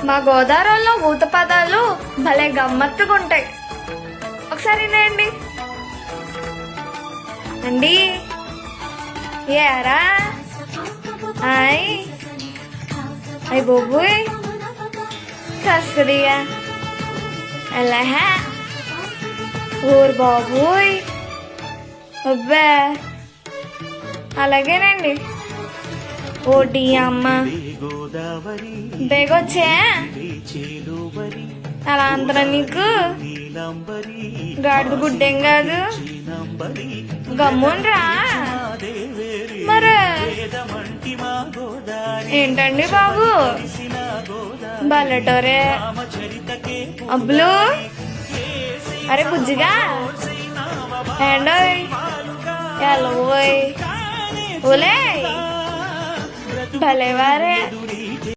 మా గోదావరిలో ఊత పదాలు భలే గమ్మత్తుగా ఉంటాయి. ఒకసారి వినండి. అండి ఏరా ఆయ్ అయ్ బాబోయ్ కస్తరియా ఎలా ఊరు బాబోయ్ అబ్బా అలాగేనండి. ఓటి అమ్మ బేగొచ్చా అలా అంతరా నీకు గాడిద గుడ్డేం కాదు గమ్మునరా. మరి ఏంటండి బాబు బల్లెటోరే అబ్బులు అరే బుజ్జిగా ఏండోయ్ ఎలవోయ్ ఓలే భలేవారే.